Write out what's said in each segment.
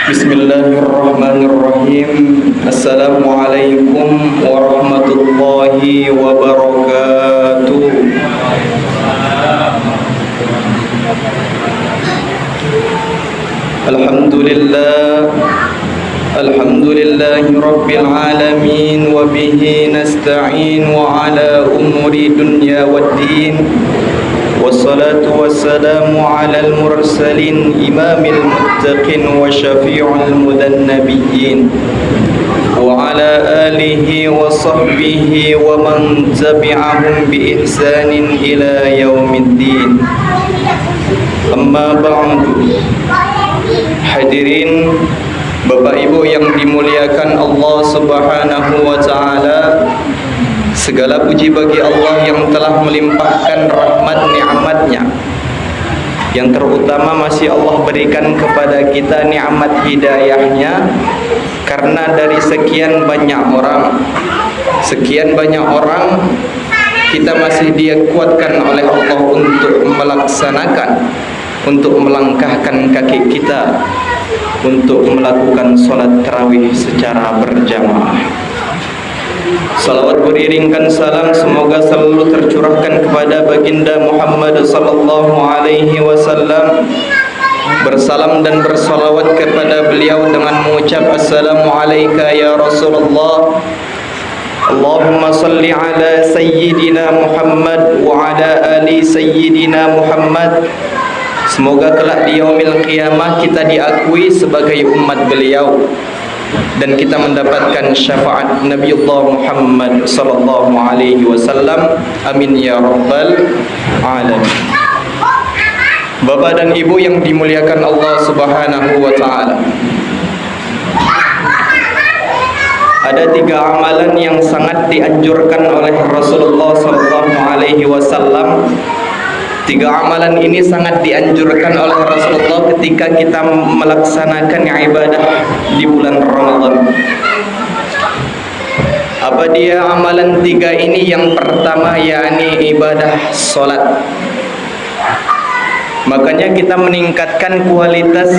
Bismillahirrahmanirrahim. Assalamualaikum warahmatullahi wabarakatuh. Alhamdulillahi rabbil alamin wa bihi nasta'in wa ala umuri dunya waddin. Wassalatu wassalamu ala al-mursalin imamil muttaqin wa syafi'ul mudannabiyyin wa ala alihi wa sahbihi wa man tabi'ahum bi ihsanin ila yaumiddin. Amma ba'du. Hadirin Bapak Ibu yang dimuliakan Allah Subhanahu wa taala, segala puji bagi Allah yang telah melimpahkan rahmat nikmatnya. Yang terutama masih Allah berikan kepada kita nikmat hidayahnya. Karena dari sekian banyak orang kita masih dia kuatkan oleh Allah untuk melaksanakan, untuk melangkahkan kaki kita untuk melakukan sholat tarawih secara berjamaah. Salawat beriringkan salam semoga selalu tercurahkan kepada baginda Muhammad sallallahu alaihi wasallam. Bersalam dan bersalawat kepada beliau dengan mengucap assalamu alayka ya Rasulullah. Allahumma salli ala sayyidina Muhammad wa ala ali sayyidina Muhammad. Semoga kelak di yaumil qiyamah kita diakui sebagai umat beliau dan kita mendapatkan syafaat Nabiullah Muhammad sallallahu alaihi wasallam. Amin ya rabbal alamin. Bapak dan Ibu yang dimuliakan Allah Subhanahu wa taala, ada 3 amalan yang sangat dianjurkan oleh Rasulullah sallallahu alaihi wasallam. 3 amalan ini sangat dianjurkan oleh Rasulullah ketika kita melaksanakan ibadah di bulan Ramadan. Apa dia amalan 3 ini? Yang pertama yakni ibadah solat. Makanya kita meningkatkan kualitas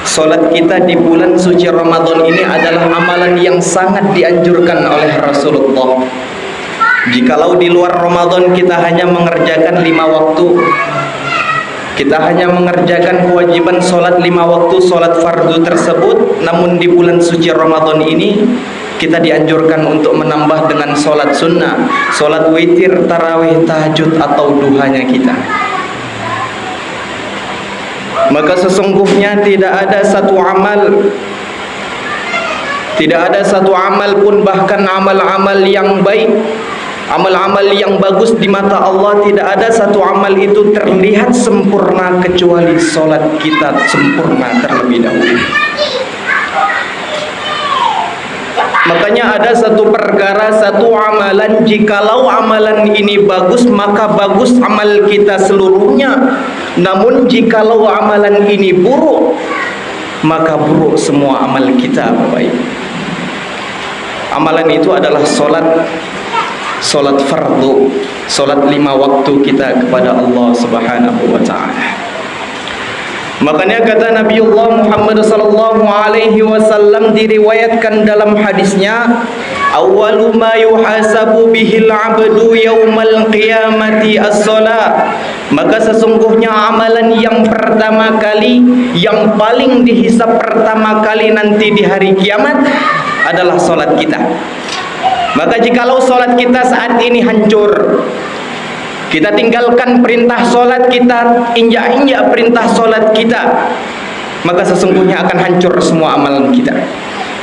solat kita di bulan suci Ramadan ini adalah amalan yang sangat dianjurkan oleh Rasulullah. Jikalau di luar Ramadan kita hanya mengerjakan 5 waktu, kita hanya mengerjakan kewajiban solat 5 waktu, solat fardu tersebut, namun di bulan suci Ramadan ini kita dianjurkan untuk menambah dengan solat sunnah, solat witir, tarawih, tahajud atau duhanya kita. Maka sesungguhnya tidak ada satu amal pun, bahkan amal-amal yang baik, amal-amal yang bagus di mata Allah, tidak ada satu amal itu terlihat sempurna kecuali solat kita sempurna terlebih dahulu. Makanya ada satu perkara, satu amalan, jikalau amalan ini bagus maka bagus amal kita seluruhnya. Namun jikalau amalan ini buruk maka buruk semua amal kita, Bapak Ibu. Amalan itu adalah solat fardu, solat 5 waktu kita kepada Allah Subhanahu wa taala. Makanya kata Nabiullah Muhammad sallallahu alaihi wasallam, diriwayatkan dalam hadisnya, awwalu ma yuhasabu bihil 'abdu yaumal qiyamati as-shalah. Maka sesungguhnya amalan yang pertama kali, yang paling dihisab pertama kali nanti di hari kiamat adalah solat kita. Maka jikalau solat kita saat ini hancur, kita tinggalkan perintah solat, kita injak-injak perintah solat kita, maka sesungguhnya akan hancur semua amalan kita.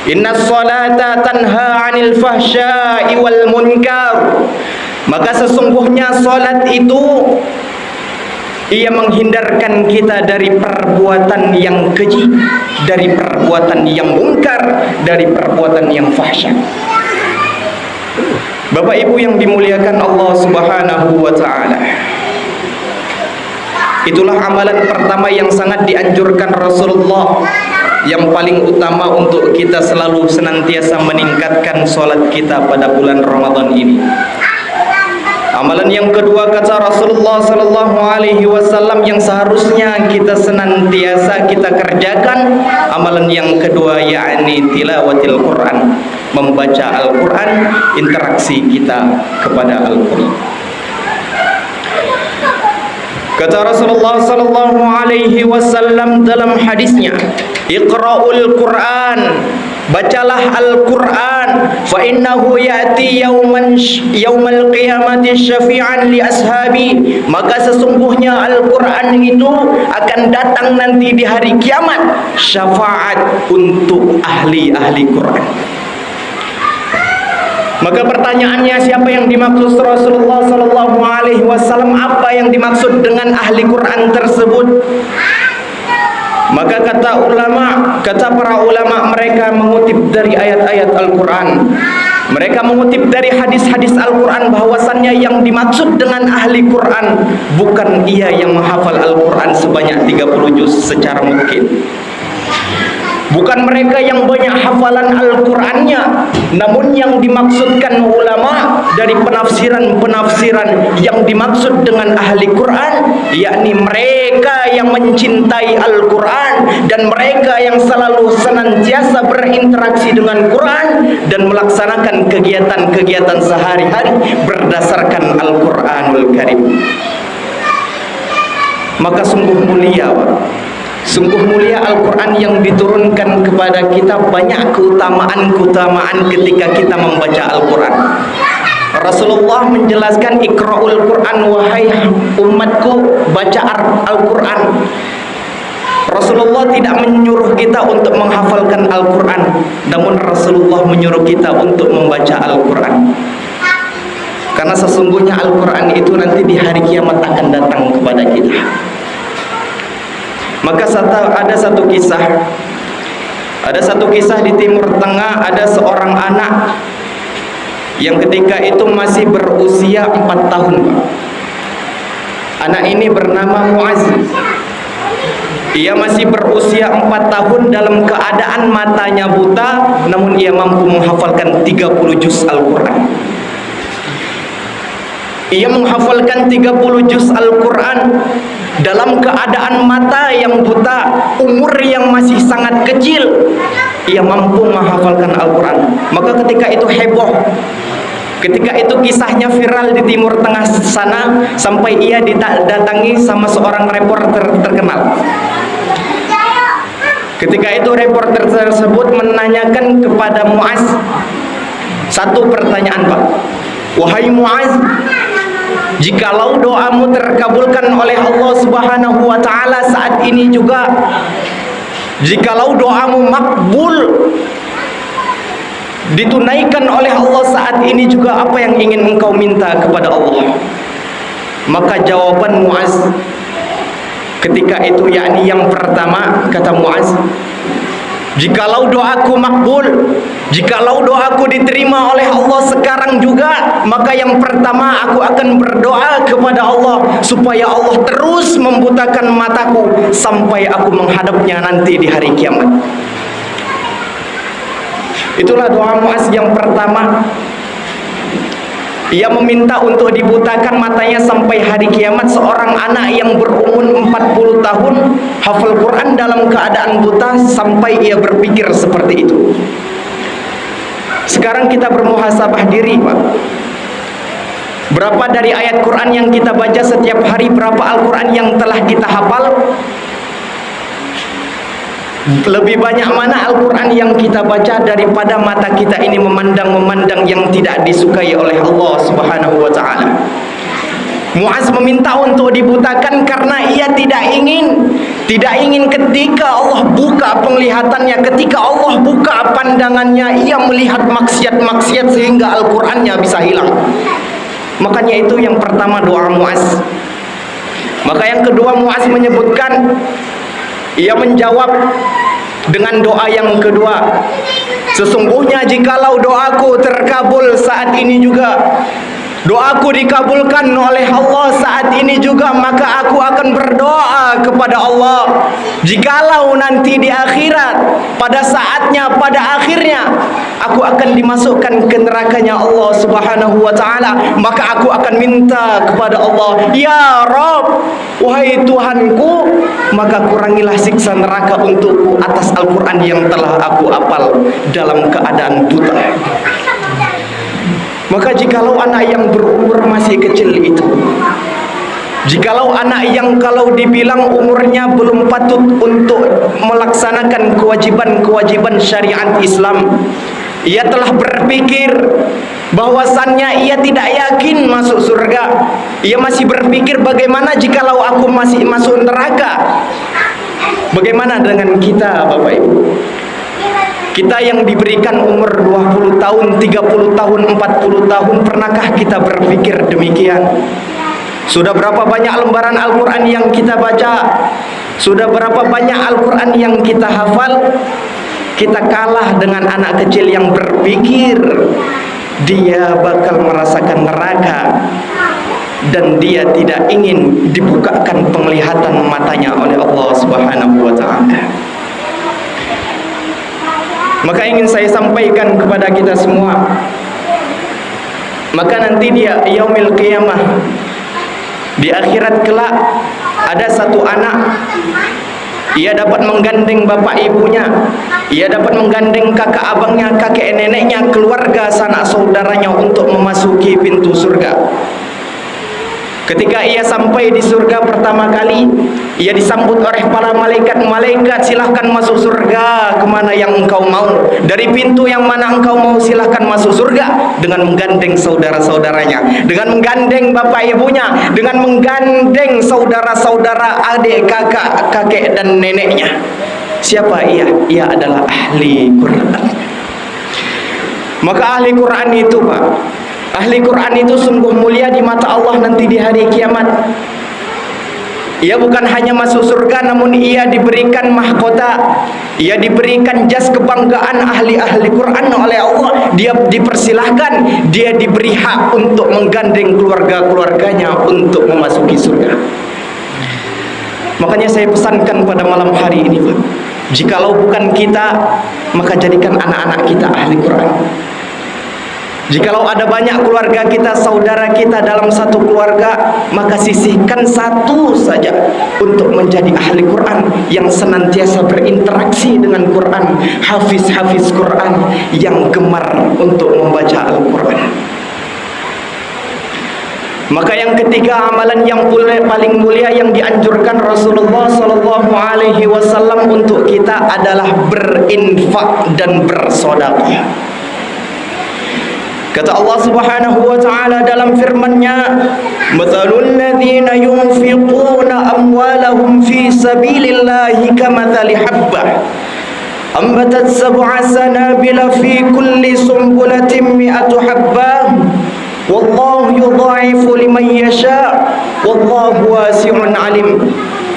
Inna sholata tanha 'anil fahsya'i wal munkar. Maka sesungguhnya solat itu ia menghindarkan kita dari perbuatan yang keji, dari perbuatan yang mungkar, dari perbuatan yang fahsya. Bapak Ibu yang dimuliakan Allah Subhanahu wa taala, itulah amalan pertama yang sangat dianjurkan Rasulullah, yang paling utama untuk kita selalu senantiasa meningkatkan solat kita pada bulan Ramadan ini. Amalan yang kedua, kata Rasulullah sallallahu alaihi wasallam, yang seharusnya kita senantiasa kita kerjakan, amalan yang kedua yakni tilawatil Quran, membaca Al-Quran, interaksi kita kepada Al-Quran. Kata Rasulullah sallallahu alaihi wasallam dalam hadisnya, Iqra'ul Quran, bacalah Al-Quran, fa innahu ya'ti yaumal qiyamati syafi'an li ashabi, maka sesungguhnya Al-Quran itu akan datang nanti di hari kiamat syafaat untuk ahli-ahli Quran. Maka pertanyaannya, siapa yang dimaksud Rasulullah sallallahu alaihi wasallam? Apa yang dimaksud dengan ahli Quran tersebut? Maka kata para ulama, mereka mengutip dari ayat-ayat Al-Quran, mereka mengutip dari hadis-hadis Al-Quran, bahwasannya yang dimaksud dengan ahli Quran bukan ia yang menghafal Al-Quran sebanyak 30 juz secara mungkin, bukan mereka yang banyak hafalan Al-Qurannya, namun yang dimaksudkan ulama dari penafsiran-penafsiran yang dimaksud dengan ahli Quran, yakni mereka yang mencintai Al-Quran dan mereka yang selalu senantiasa berinteraksi dengan Quran dan melaksanakan kegiatan-kegiatan sehari-hari berdasarkan Al-Quranul Karim. Maka sungguh mulia, Pak. Sungguh mulia Al-Quran yang diturunkan kepada kita, banyak keutamaan-keutamaan ketika kita membaca Al-Quran. Rasulullah menjelaskan, Iqra'ul Quran, wahai umatku, baca Al-Quran. Rasulullah tidak menyuruh kita untuk menghafalkan Al-Quran, namun Rasulullah menyuruh kita untuk membaca Al-Quran. Karena sesungguhnya Al-Quran itu nanti di hari kiamat akan datang kepada kita. Maka ada satu kisah di Timur Tengah, ada seorang anak yang ketika itu masih berusia 4 tahun. Anak ini bernama Muaz. Ia masih berusia 4 tahun dalam keadaan matanya buta, namun ia mampu menghafalkan 30 juz Al-Quran. Ia menghafalkan 30 juz Al-Quran dalam keadaan mata yang buta, umur yang masih sangat kecil, ia mampu menghafalkan Al-Quran. Maka ketika itu heboh, ketika itu kisahnya viral di Timur Tengah sana, sampai ia didatangi sama seorang reporter terkenal. Ketika itu reporter tersebut menanyakan kepada Muaz satu pertanyaan, Pak. Wahai Muaz, jikalau doamu terkabulkan oleh Allah Subhanahu wa ta'ala saat ini juga, jikalau doamu makbul, ditunaikan oleh Allah saat ini juga, apa yang ingin engkau minta kepada Allah? Maka jawaban Muaz ketika itu, yakni yang pertama, kata Muaz, jikalau doaku makbul, jikalau doaku diterima oleh Allah sekarang juga, maka yang pertama aku akan berdoa kepada Allah supaya Allah terus membutakan mataku sampai aku menghadapnya nanti di hari kiamat. Itulah doa Muaz yang pertama. Ia meminta untuk dibutakan matanya sampai hari kiamat. Seorang anak yang berumur 40 tahun hafal Quran dalam keadaan buta sampai ia berpikir seperti itu. Sekarang kita bermuhasabah diri, Pak. Berapa dari ayat Quran yang kita baca setiap hari? Berapa Al-Quran yang telah kita hafal? Lebih banyak mana Al-Quran yang kita baca daripada mata kita ini memandang-memandang yang tidak disukai oleh Allah Subhanahu wa ta'ala. Muaz meminta untuk dibutakan karena ia tidak ingin ketika Allah buka penglihatannya, ketika Allah buka pandangannya, ia melihat maksiat-maksiat sehingga Al-Qurannya bisa hilang. Makanya itu yang pertama doa Muaz. Maka yang kedua Muaz menyebutkan, ia menjawab dengan doa yang kedua, sesungguhnya jikalau doaku terkabul saat ini juga, doaku dikabulkan oleh Allah saat ini juga, maka aku akan berdoa kepada Allah, jikalau nanti di akhirat pada saatnya, pada akhirnya aku akan dimasukkan ke nerakanya Allah Subhanahu wa ta'ala, maka aku akan minta kepada Allah, ya Rabb, wahai Tuhanku, maka kurangilah siksa neraka untukku atas Al-Quran yang telah aku hafal dalam keadaan buta. Maka jikalau anak yang berumur masih kecil itu, jikalau anak yang kalau dibilang umurnya belum patut untuk melaksanakan kewajiban-kewajiban syariat Islam, ia telah berpikir bahwasannya ia tidak yakin masuk surga, ia masih berpikir bagaimana jikalau aku masih masuk neraka. Bagaimana dengan kita, Bapak Ibu? Kita yang diberikan umur 20 tahun, 30 tahun, 40 tahun, pernahkah kita berpikir demikian? Sudah berapa banyak lembaran Al-Quran yang kita baca? Sudah berapa banyak Al-Quran yang kita hafal? Kita kalah dengan anak kecil yang berpikir dia bakal merasakan neraka dan dia tidak ingin dibukakan penglihatan matanya oleh Allah Subhanahu wa ta'ala. Maka ingin saya sampaikan kepada kita semua, maka nanti dia yaumil qiyamah, di akhirat kelak, ada satu anak, ia dapat menggandeng bapak ibunya, ia dapat menggandeng kakak abangnya, kakek neneknya, keluarga sanak saudaranya untuk memasuki pintu surga. Ketika ia sampai di surga pertama kali, ia disambut oleh para malaikat. Silahkan masuk surga kemana yang engkau mau, dari pintu yang mana engkau mau, silahkan masuk surga. Dengan menggandeng saudara-saudaranya, dengan menggandeng bapak ibunya, dengan menggandeng saudara-saudara, adik, kakak, kakek dan neneknya. Siapa ia? Ia adalah ahli Quran. Maka ahli Quran itu, Pak, ahli Quran itu sungguh mulia di mata Allah nanti di hari kiamat. Ia bukan hanya masuk surga, namun ia diberikan mahkota, ia diberikan jas kebanggaan ahli-ahli Quran oleh Allah. Dia dipersilahkan, dia diberi hak untuk menggandeng keluarga-keluarganya untuk memasuki surga. Makanya saya pesankan pada malam hari ini, Pak, jikalau bukan kita, maka jadikan anak-anak kita ahli Quran. Jikalau ada banyak keluarga kita, saudara kita dalam satu keluarga, maka sisihkan satu saja untuk menjadi ahli Quran yang senantiasa berinteraksi dengan Quran, hafiz-hafiz Quran yang gemar untuk membaca Al-Quran. Maka yang ketiga, amalan yang paling mulia yang dianjurkan Rasulullah SAW untuk kita adalah berinfak dan bersedekah. Kata Allah Subhanahu wa ta'ala dalam firman-Nya, "Matsalul ladzina yunfiquna amwalahum fi sabilillahi kamathali habbah ambatat sab'a sanabila fi kulli sumbulatin mi'atu habbah wallahu yudha'ifu liman yasha' wallahu wasi'un 'alim."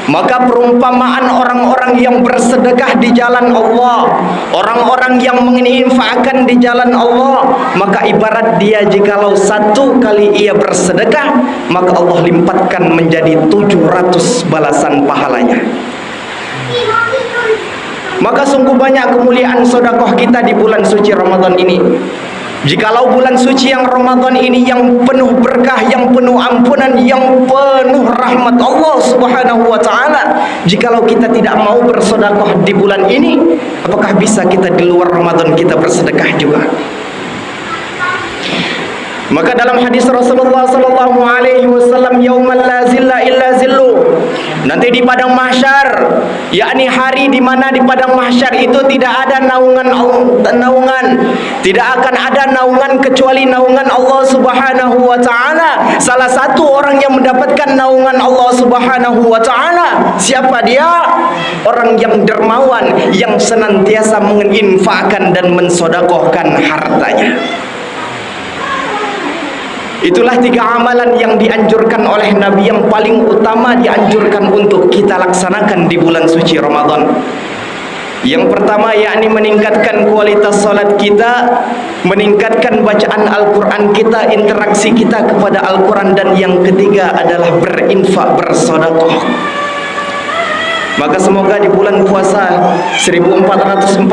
Maka perumpamaan orang-orang yang bersedekah di jalan Allah, orang-orang yang menginfakkan di jalan Allah, maka ibarat dia jikalau satu kali ia bersedekah, maka Allah limpatkan menjadi 700 balasan pahalanya. Maka sungguh banyak kemuliaan sedekah kita di bulan suci Ramadan ini. Jikalau bulan suci yang Ramadan ini yang penuh berkah, yang penuh ampunan, yang penuh rahmat Allah Subhanahu wa ta'ala, jikalau kita tidak mau bersedekah di bulan ini, apakah bisa kita di luar Ramadan kita bersedekah juga? Maka dalam hadis Rasulullah sallallahu alaihi wasallam, yaumal la zilla illa zillu, nanti di padang mahsyar, yakni hari di mana di padang mahsyar itu tidak ada naungan, tidak akan ada naungan kecuali naungan Allah Subhanahu wa ta'ala. Salah satu orang yang mendapatkan naungan Allah Subhanahu wa ta'ala, siapa dia? Orang yang dermawan, yang senantiasa menginfakkan dan mensedekahkan hartanya. Itulah 3 amalan yang dianjurkan oleh Nabi, yang paling utama dianjurkan untuk kita laksanakan di bulan suci Ramadan. Yang pertama yakni meningkatkan kualitas salat kita, meningkatkan bacaan Al-Quran kita, interaksi kita kepada Al-Quran. Dan yang ketiga adalah berinfak, bersedekah. Maka semoga di bulan puasa 1445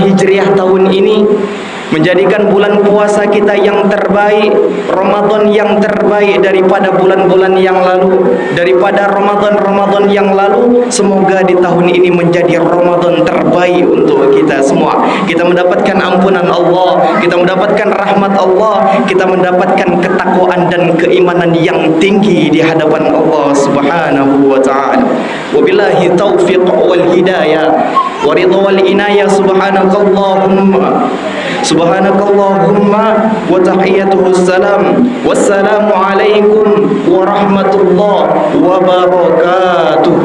Hijriah tahun ini menjadikan bulan puasa kita yang terbaik, Ramadan yang terbaik daripada bulan-bulan yang lalu, daripada Ramadan-Ramadan yang lalu. Semoga di tahun ini menjadi Ramadan terbaik untuk kita semua. Kita mendapatkan ampunan Allah, kita mendapatkan rahmat Allah, kita mendapatkan ketakwaan dan keimanan yang tinggi di hadapan Allah Subhanahu wa taala. Wabillahi taufiq wal hidayah wa ridha wal inayah. Subhanakallahumma wa tahiyyatuhu salam. Wassalamu alaikum warahmatullahi wabarakatuh.